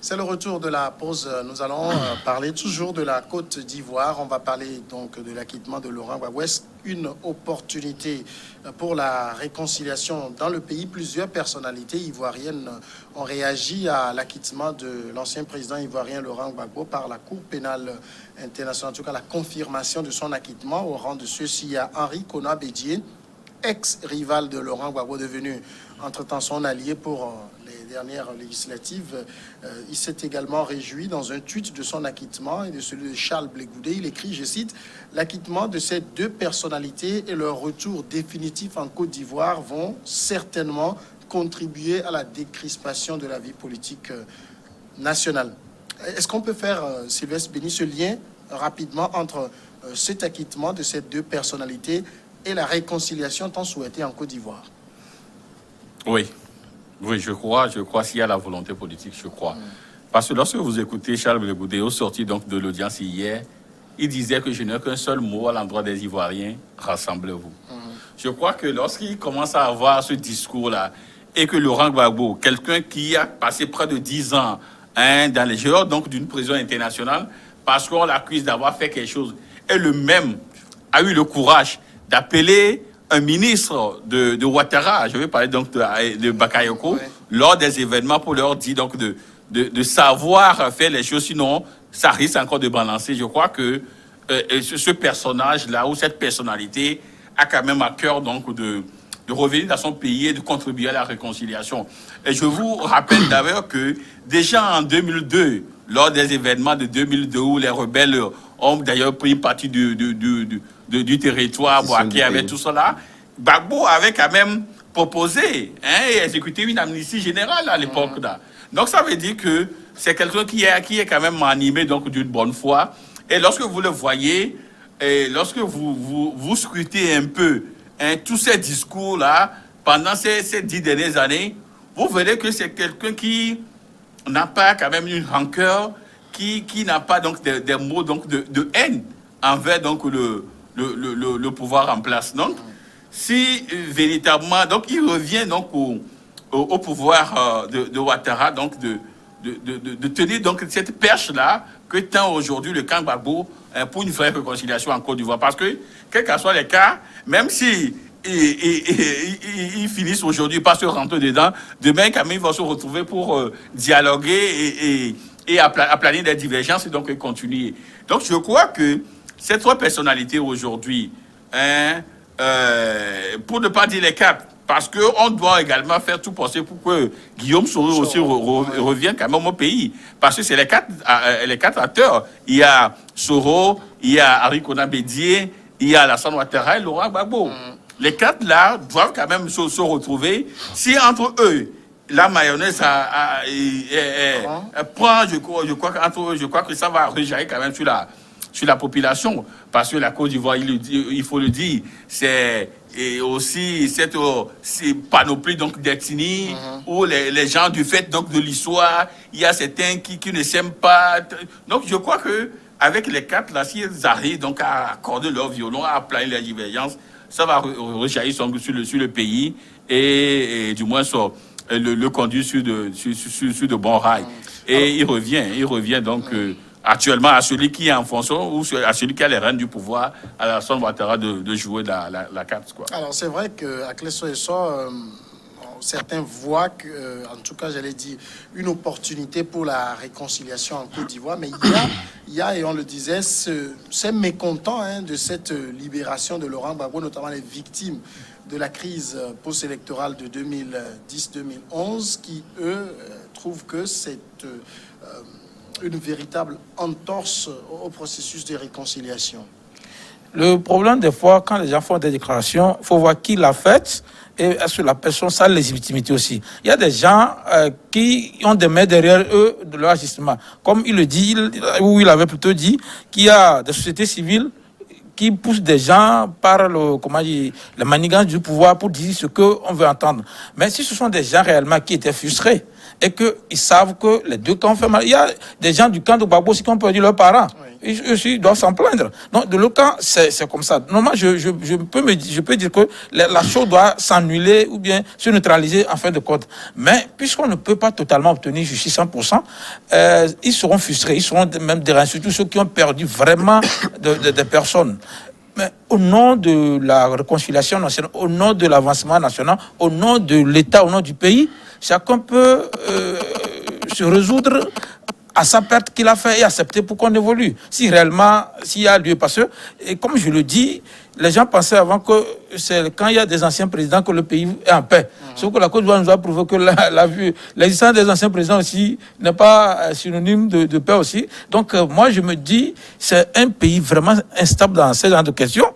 C'est le retour de la pause. Nous allons parler toujours de la Côte d'Ivoire. On va parler donc de l'acquittement de Laurent Gbagbo. Est-ce une opportunité pour la réconciliation dans le pays? Plusieurs personnalités ivoiriennes ont réagi à l'acquittement de l'ancien président ivoirien Laurent Gbagbo par la Cour pénale internationale. En tout cas, la confirmation de son acquittement. Au rang de ceux-ci, il y a Henri Konan Bédié, ex-rival de Laurent Gbagbo, devenu entre-temps son allié pour les dernières législatives. Il s'est également réjoui dans un tweet de son acquittement et de celui de Charles Blé Goudé. Il écrit, je cite, « L'acquittement de ces deux personnalités et leur retour définitif en Côte d'Ivoire vont certainement contribuer à la décrispation de la vie politique nationale. » Est-ce qu'on peut faire, Sylvestre Béni, ce lien rapidement entre cet acquittement de ces deux personnalités et la réconciliation tant souhaitée en Côte d'Ivoire? Oui, je crois s'il y a la volonté politique, je crois. Parce que lorsque vous écoutez Charles Blé Goudé, au sorti donc de l'audience hier, il disait que je n'ai qu'un seul mot à l'endroit des Ivoiriens, rassemblez-vous. Je crois que lorsqu'il commence à avoir ce discours-là, et que Laurent Gbagbo, quelqu'un qui a passé près de 10 ans dans les géants donc d'une prison internationale, parce qu'on l'accuse d'avoir fait quelque chose, et le même a eu le courage d'appeler un ministre de Ouattara, je vais parler donc de Bakayoko, ouais, lors des événements pour leur dire donc de savoir faire les choses, sinon ça risque encore de balancer. Je crois que ce personnage-là ou cette personnalité a quand même à cœur donc de revenir dans son pays et de contribuer à la réconciliation. Et je vous rappelle d'ailleurs que déjà en 2002, lors des événements de 2002 où les rebelles ont d'ailleurs pris partie du territoire, qui avait tout cela, Gbagbo avait quand même proposé et exécuté une amnistie générale à l'époque. Donc ça veut dire que c'est quelqu'un qui est quand même animé donc d'une bonne foi. Et lorsque vous le voyez, et lorsque vous scrutez un peu tous ces discours-là, pendant ces 10 dernières années, vous verrez que c'est quelqu'un qui n'a pas quand même une rancœur, qui n'a pas donc des mots donc de haine envers donc le pouvoir en place. Donc, si véritablement, donc il revient donc au pouvoir de Ouattara, donc de tenir donc cette perche-là que tend aujourd'hui le camp Gbagbo pour une vraie réconciliation en Côte d'Ivoire. Parce que, quels que soient les cas, même si ils finissent aujourd'hui par se rentrer dedans, demain, quand même, ils vont se retrouver pour dialoguer et aplanir des divergences et donc continuer. Donc, je crois que ces trois personnalités aujourd'hui, pour ne pas dire les quatre, parce qu'on doit également faire tout possible pour que Guillaume Soro aussi revienne quand même au pays. Parce que c'est les quatre acteurs. Il y a Soro, il y a Henri Konan Bédié, il y a Alassane Ouattara et Laurent Gbagbo. Les quatre là doivent quand même se retrouver. Si entre eux, la mayonnaise prend, je crois que ça va rejaillir quand même sur la population. Parce que la Côte d'Ivoire, il faut le dire, c'est aussi cette panoplie donc d'ethnie où les gens du fait donc de l'histoire, il y a certains qui ne s'aiment pas. Donc je crois que avec les quatre là, s'ils arrivent donc à accorder leur violon, à aplanir les divergences, ça va rejaillir sur le pays et du moins le conduire sur de bons rails. Et il revient donc actuellement à celui qui est en fonction ou à celui qui a les rênes du pouvoir, à la Alassane Ouattara de jouer la carte, quoi. Alors c'est vrai qu'à Clesso et ça, certains voient que, en tout cas j'allais dire, une opportunité pour la réconciliation en Côte d'Ivoire, mais il y a, et on le disait, ces mécontents de cette libération de Laurent Gbagbo, notamment les victimes de la crise post-électorale de 2010-2011, qui, eux, trouvent que c'est une véritable entorse au processus de réconciliation. Le problème, des fois, quand les gens font des déclarations, il faut voir qui l'a fait et est-ce que la personne a la légitimité aussi. Il y a des gens qui ont des mains derrière eux de leur agissement. Comme il le dit, ou il avait plutôt dit, qu'il y a des sociétés civiles qui poussent des gens par la manigance du pouvoir pour dire ce qu'on veut entendre. Mais si ce sont des gens réellement qui étaient frustrés, et qu'ils savent que les deux camps ont fait mal. Il y a des gens du camp de Gbagbo aussi qui ont perdu leurs parents. Eux aussi doivent s'en plaindre. Donc, de l'autre camp, c'est comme ça. Normalement, je peux dire que la chose doit s'annuler ou bien se neutraliser en fin de compte. Mais puisqu'on ne peut pas totalement obtenir justice 100%, ils seront frustrés, ils seront même dérangés, surtout ceux qui ont perdu vraiment des personnes. Mais au nom de la réconciliation nationale, au nom de l'avancement national, au nom de l'État, au nom du pays, chacun peut se résoudre à sa perte qu'il a fait et accepter pour qu'on évolue. Si réellement, s'il y a lieu, parce que, et comme je le dis, les gens pensaient avant que c'est quand il y a des anciens présidents que le pays est en paix. Sauf que la Côte d'Ivoire nous a prouvé que l'existence des anciens présidents aussi n'est pas synonyme de paix aussi. Donc, moi, je me dis, c'est un pays vraiment instable dans ce genre de questions.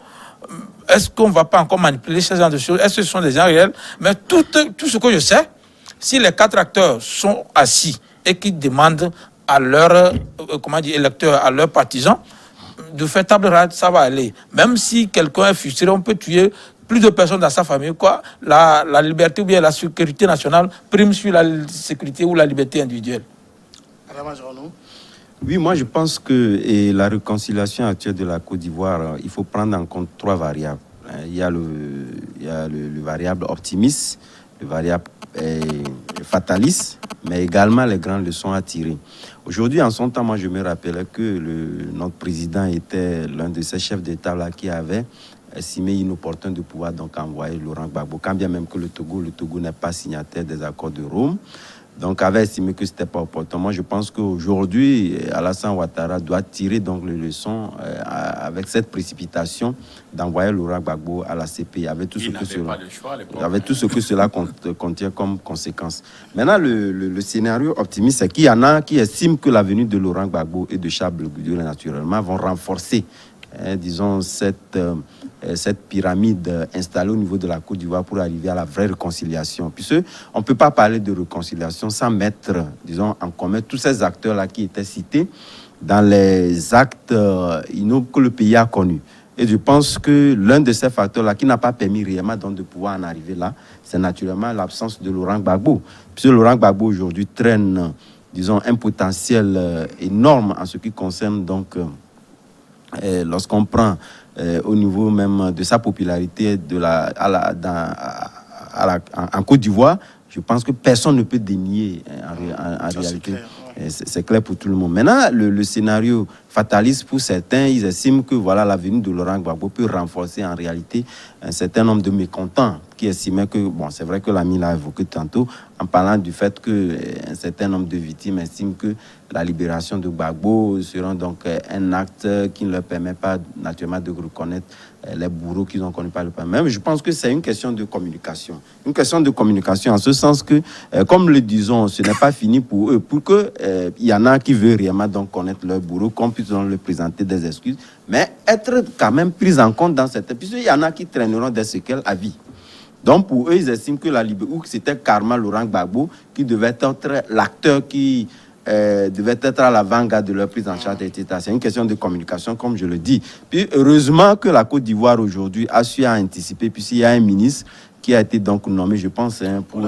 Est-ce qu'on ne va pas encore manipuler ce genre de choses? Est-ce que ce sont des gens réels? Mais tout ce que je sais, si les 4 acteurs sont assis et qui demandent à leurs électeurs, à leurs partisans, de faire table rase, ça va aller. Même si quelqu'un est frustré, on peut tuer plus de personnes dans sa famille. Quoi. La liberté ou bien la sécurité nationale prime sur la sécurité ou la liberté individuelle. Oui, moi je pense que la réconciliation actuelle de la Côte d'Ivoire, il faut prendre en compte 3 variables. Il y a le variable optimiste, le variable fataliste, mais également les grandes leçons à tirer. Aujourd'hui, en son temps, moi, je me rappelais que notre président était l'un de ces chefs d'État-là qui avait estimé inopportun de pouvoir donc envoyer Laurent Gbagbo, quand bien même que le Togo n'est pas signataire des accords de Rome. Donc, avait estimé que ce n'était pas opportun. Moi, je pense qu'aujourd'hui, Alassane Ouattara doit tirer donc les leçons avec cette précipitation d'envoyer Laurent Gbagbo à la CPI, avec tout ce que cela contient comme conséquence. Maintenant, le scénario optimiste, c'est qu'il y en a qui estiment que la venue de Laurent Gbagbo et de Charles Blé Goudié, naturellement, vont renforcer, disons, cette pyramide installée au niveau de la Côte d'Ivoire pour arriver à la vraie réconciliation. Puisque on ne peut pas parler de réconciliation sans mettre, disons, en commun tous ces acteurs-là qui étaient cités dans les actes que le pays a connus. Et je pense que l'un de ces facteurs-là qui n'a pas permis réellement donc de pouvoir en arriver là, c'est naturellement l'absence de Laurent Gbagbo. Puisque Laurent Gbagbo aujourd'hui traîne, disons, un potentiel énorme en ce qui concerne donc lorsqu'on prend au niveau même de sa popularité en Côte d'Ivoire, je pense que personne ne peut dénier en réalité. C'est clair pour tout le monde. Maintenant, le scénario fataliste pour certains, ils estiment que voilà, la venue de Laurent Gbagbo peut renforcer en réalité un certain nombre de mécontents qui estimaient que, bon, c'est vrai que l'ami l'a évoqué tantôt, en parlant du fait qu'un certain nombre de victimes estiment que la libération de Gbagbo sera donc un acte qui ne leur permet pas naturellement de reconnaître les bourreaux qu'ils ont connus par le passé. Même je pense que c'est une question de communication. Une question de communication en ce sens que, comme le disons, ce n'est pas fini pour eux. Pour que il y en a qui veulent réellement donc connaître leurs bourreaux, qu'on puisse leur présenter des excuses, mais être quand même pris en compte dans cette... Puisqu'il y en a qui traîneront des séquelles à vie. Donc pour eux, ils estiment que la liberté, ou que c'était carrément Laurent Gbagbo qui devait être l'acteur qui devait être à l'avant-garde de leur prise en charge des États. C'est une question de communication, comme je le dis. Puis heureusement que la Côte d'Ivoire aujourd'hui a su anticiper, puisqu'il y a un ministre qui a été donc nommé, je pense, pour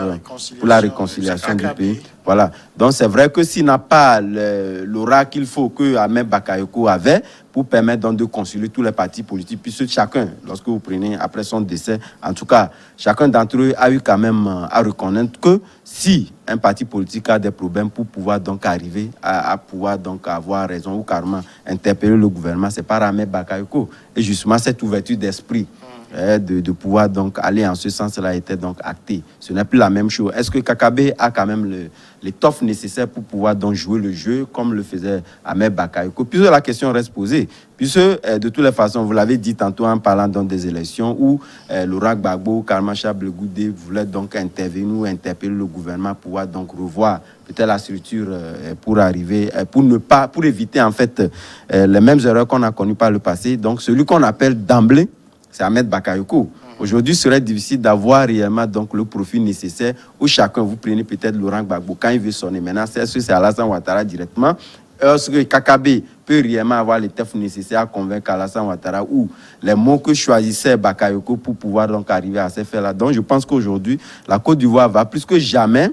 la réconciliation du pays. Voilà. Donc c'est vrai que s'il n'a pas l'aura qu'il faut que Ahmed Bakayoko avait pour permettre donc de concilier tous les partis politiques, puisque chacun, lorsque vous prenez après son décès, en tout cas, chacun d'entre eux a eu quand même à reconnaître que si un parti politique a des problèmes pour pouvoir donc arriver à pouvoir donc avoir raison ou carrément interpeller le gouvernement, c'est par Ahmed Bakayoko. Et justement, cette ouverture d'esprit de pouvoir donc aller en ce sens-là a été donc acté. Ce n'est plus la même chose. Est-ce que Kakabe a quand même l'étoffe nécessaire pour pouvoir donc jouer le jeu comme le faisait Ahmed Bakayoko? Puisque la question reste posée. Puisque de toutes les façons, vous l'avez dit tantôt en parlant donc des élections où Laurent Gbagbo, Karma Charles Blé Goudié voulaient donc intervenir ou interpeller le gouvernement pour pouvoir donc revoir peut-être la structure pour arriver, pour éviter en fait les mêmes erreurs qu'on a connues par le passé. Donc celui qu'on appelle d'emblée, c'est Ahmed Bakayoko. Aujourd'hui, il serait difficile d'avoir réellement donc, le profil nécessaire où chacun, vous prenez peut-être Laurent Gbagbo quand il veut sonner. Maintenant, c'est Alassane Ouattara directement. Est-ce que Kakabe peut réellement avoir les tests nécessaires à convaincre Alassane Ouattara ou les mots que choisissait Bakayoko pour pouvoir donc arriver à ces faits-là. Donc, je pense qu'aujourd'hui, la Côte d'Ivoire va plus que jamais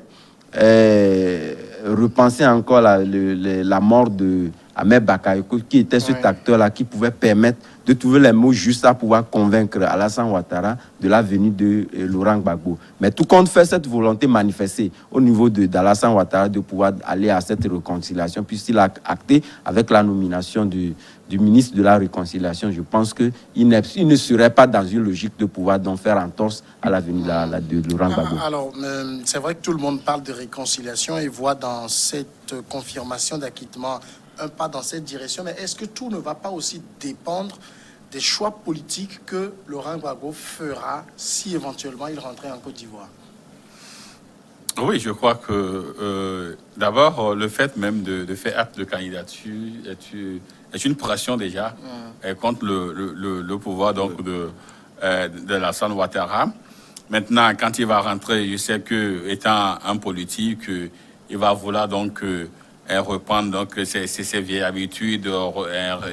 repenser encore la mort de Ahmed Bakayoko, qui était cet acteur-là qui pouvait permettre de trouver les mots justes à pouvoir convaincre Alassane Ouattara de la venue de Laurent Gbagbo. Mais tout compte fait, cette volonté manifestée au niveau d'Alassane Ouattara de pouvoir aller à cette réconciliation, puisqu'il a acté avec la nomination du ministre de la Réconciliation, je pense qu'il ne serait pas dans une logique de pouvoir donc faire entorse à la venue de Laurent Gbagbo. Alors, c'est vrai que tout le monde parle de réconciliation et voit dans cette confirmation d'acquittement un pas dans cette direction, mais est-ce que tout ne va pas aussi dépendre des choix politiques que Laurent Gbagbo fera si éventuellement il rentrait en Côte d'Ivoire? Oui, je crois que d'abord, le fait même de faire acte de candidature est une pression déjà contre le pouvoir donc, de Alassane Ouattara. Maintenant, quand il va rentrer, je sais que étant un politique, il va vouloir donc reprendre donc ses vieilles habitudes,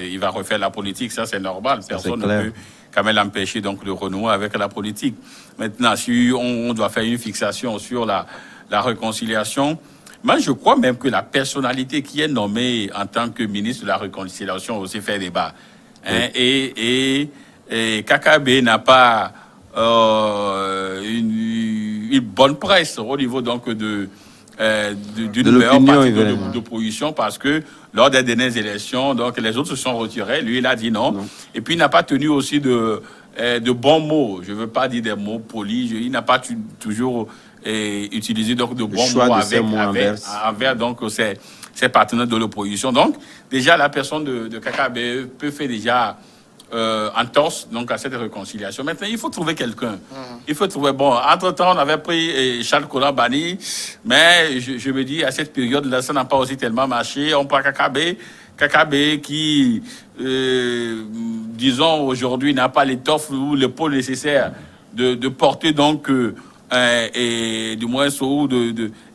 il va refaire la politique, ça c'est normal, personne ne peut quand même l'empêcher donc de renouer avec la politique. Maintenant, si on doit faire une fixation sur la réconciliation, moi je crois même que la personnalité qui est nommée en tant que ministre de la Réconciliation aussi fait débat. Hein, et Kakabe n'a pas une bonne presse au niveau donc d'une meilleure partie d'opposition, parce que lors des dernières élections, donc les autres se sont retirés, lui il a dit non. Et puis il n'a pas tenu aussi de bons mots, je ne veux pas dire des mots polis, il n'a pas toujours utilisé donc de bons mots envers donc ses partenaires de l'opposition. Donc déjà la personne de Kakabe peut faire déjà entorse donc à cette réconciliation. Maintenant, il faut trouver quelqu'un. Il faut trouver... Bon, entre-temps, on avait pris Charles Konan Bani, mais je me dis, à cette période-là, ça n'a pas aussi tellement marché. On prend Kakabe qui, disons, aujourd'hui, n'a pas l'étoffe ou le pôle nécessaire de porter donc... et du moins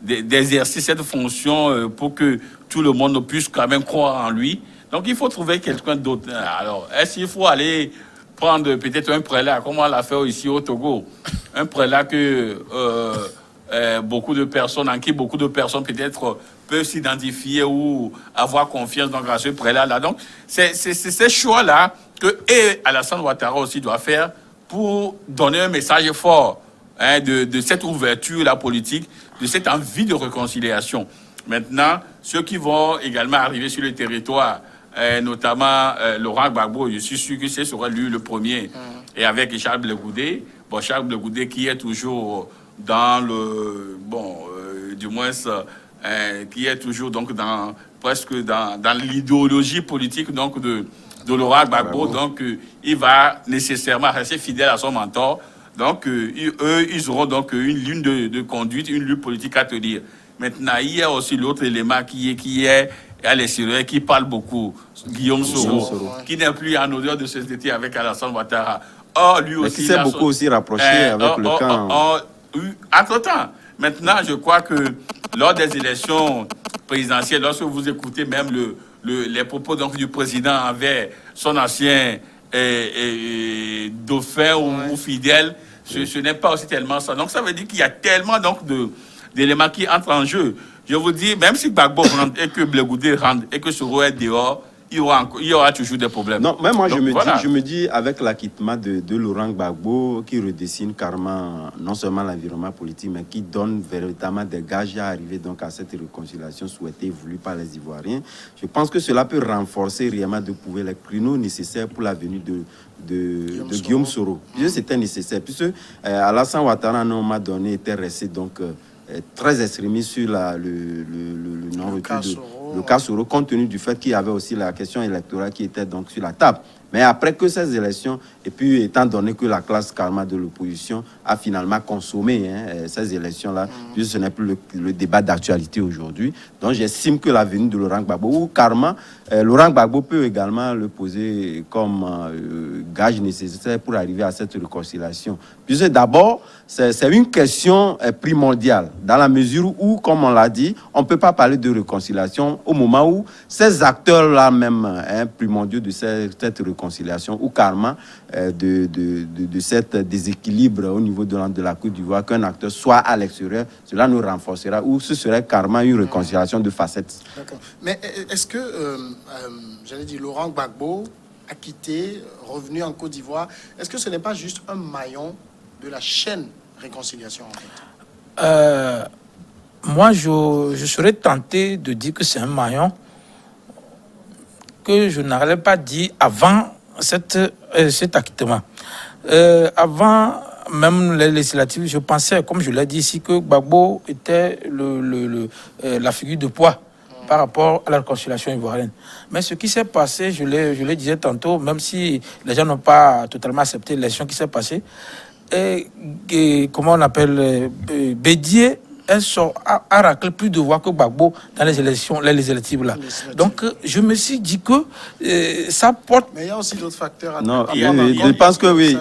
d'exercer cette fonction pour que tout le monde puisse quand même croire en lui. Donc, il faut trouver quelqu'un d'autre. Alors, est-ce qu'il faut aller prendre peut-être un prélat, comme on l'a fait ici au Togo, un prélat que beaucoup de personnes peut-être peuvent s'identifier ou avoir confiance donc, à ce prélat-là. Donc, c'est ces choix-là que Alassane Ouattara aussi doit faire pour donner un message fort de cette ouverture la politique, de cette envie de réconciliation. Maintenant, ceux qui vont également arriver sur le territoire, notamment Laurent Gbagbo, je suis sûr que ce sera lui le premier, et avec Charles Blé Goudé. Bon, Charles Blé Goudé qui est toujours dans le... Bon, du moins, qui est toujours donc presque dans l'idéologie politique donc, de Laurent Gbagbo. Donc, il va nécessairement rester fidèle à son mentor. Donc, eux, ils auront donc une ligne de conduite, une ligne politique à tenir. Maintenant, il y a aussi l'autre élément qui est à l'extérieur, qui parle beaucoup, Guillaume Soro, qui n'est plus en odeur de société avec Alassane Ouattara. Or, lui aussi... Qui s'est beaucoup aussi rapproché avec le camp. Entre-temps, maintenant, je crois que lors des élections présidentielles, lorsque vous écoutez même les propos donc, du président envers son ancien dauphin ou fidèle, ce n'est pas aussi tellement ça. Donc, ça veut dire qu'il y a tellement donc, d'éléments qui entrent en jeu. Je vous dis, même si Gbagbo rentre et que Blé Goudé rentre et que Soro est dehors, il y aura toujours des problèmes. Non, mais moi, donc, je me dis, avec l'acquittement de Laurent Gbagbo, qui redessine carrément non seulement l'environnement politique, mais qui donne véritablement des gages à arriver donc, à cette réconciliation souhaitée et voulue par les Ivoiriens, je pense que cela peut renforcer réellement de pouvoir les créneaux nécessaires pour la venue de Guillaume Soro. C'était nécessaire, puisque Alassane Ouattara, à un moment donné, était resté donc... très exprimé sur le cas Soro, compte tenu du fait qu'il y avait aussi la question électorale qui était donc sur la table. Mais après que ces élections, et puis étant donné que la classe karma de l'opposition a finalement consommé ces élections-là, puisque ce n'est plus le débat d'actualité aujourd'hui, donc j'estime que la venue de Laurent Gbagbo, ou karma, Laurent Gbagbo peut également le poser comme gage nécessaire pour arriver à cette réconciliation. Puisque d'abord, c'est une question primordiale, dans la mesure où, comme on l'a dit, on ne peut pas parler de réconciliation au moment où ces acteurs-là même, primordiaux de cette réconciliation, réconciliation ou carrément de cet déséquilibre au niveau de la Côte d'Ivoire, qu'un acteur soit à l'extérieur, cela nous renforcera, ou ce serait carrément une réconciliation de facettes. D'accord. Mais est-ce que, j'allais dire, Laurent Gbagbo a quitté, revenu en Côte d'Ivoire, est-ce que ce n'est pas juste un maillon de la chaîne réconciliation en fait? Moi, je serais tenté de dire que c'est un maillon que je n'aurais pas dit avant cet acquittement. Avant même les législatives, je pensais, comme je l'ai dit ici, que Gbagbo était la figure de poids par rapport à la réconciliation ivoirienne. Mais ce qui s'est passé, je le disais tantôt, même si les gens n'ont pas totalement accepté l'élection qui s'est passée, comment on appelle, Bédié a raclé plus de voix que Gbagbo dans les élections, les législatives là. Donc je me suis dit que ça porte. Mais il y a aussi d'autres facteurs à non, je pense que oui.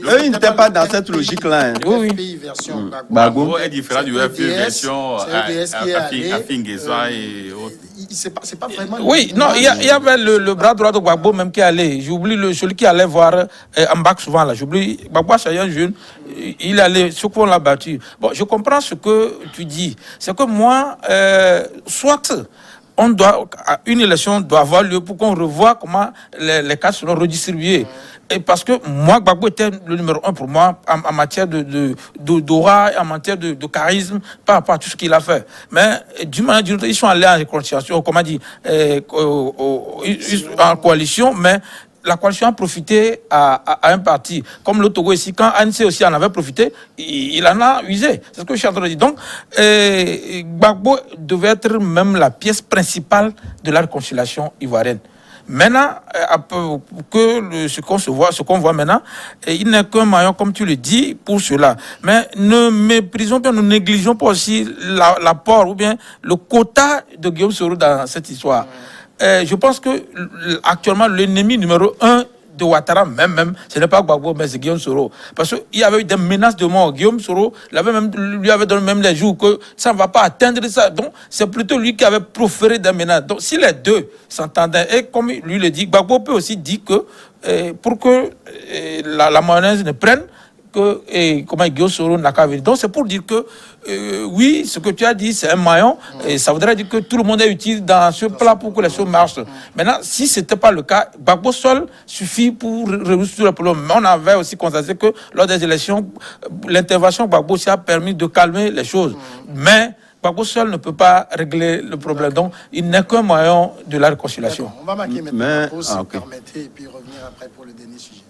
Eux, ils n'étaient pas dans cette logique-là. Oui, oui. Version Gbagbo est différent du FPI version Afingueza et autres. C'est pas vraiment. Oui, non, il y avait le bras droit de Gbagbo même qui allait. J'oublie celui qui allait voir Mbak souvent là. J'oublie. Gbagbo, c'est un jeune. Il allait, ce qu'on l'a battu. Bon, je comprends ce que tu dis. C'est que moi, soit une élection doit avoir lieu pour qu'on revoie comment les cas seront redistribués. Et parce que moi, Gbagbo était le numéro 1 pour moi en matière d'aura, en matière de charisme, par rapport à tout ce qu'il a fait. Mais d'une manière ou d'une autre, ils sont allés en réconciliation, comment dire, en coalition, mais la coalition a profité à un parti. Comme le Togo ici, quand ANC aussi en avait profité, il en a usé. C'est ce que je suis en train de dire. Donc, Gbagbo devait être même la pièce principale de la réconciliation ivoirienne. Maintenant, ce qu'on voit maintenant, il n'est qu'un maillon, comme tu le dis, pour cela. Mais ne méprisons pas, ne négligeons pas aussi l'apport ou bien le quota de Guillaume Soro dans cette histoire. Je pense que actuellement l'ennemi numéro 1 de Ouattara, même, ce n'est pas Gbagbo, mais c'est Guillaume Soro. Parce qu'il y avait eu des menaces de mort. Guillaume Soro lui avait donné même les jours que ça ne va pas atteindre ça. Donc, c'est plutôt lui qui avait proféré des menaces. Donc, si les deux s'entendaient, et comme lui le dit, Gbagbo peut aussi dire que pour que la mayonnaise ne prenne, comment Guillaume Soro n'a qu'à venir. Donc c'est pour dire que oui, ce que tu as dit, c'est un maillon, et ça voudrait dire que tout le monde est utile dans ce plat pour que les choses marchent. Maintenant, si ce n'était pas le cas, Gbagbo seul suffit pour résoudre le problème. Mais on avait aussi constaté que lors des élections, l'intervention de Gbagbo aussi a permis de calmer les choses. Mais Gbagbo seul ne peut pas régler le problème. Donc, il n'est qu'un maillon de la réconciliation. On va marquer maintenant une pause, si vous permettez, et puis revenir après pour le dernier sujet.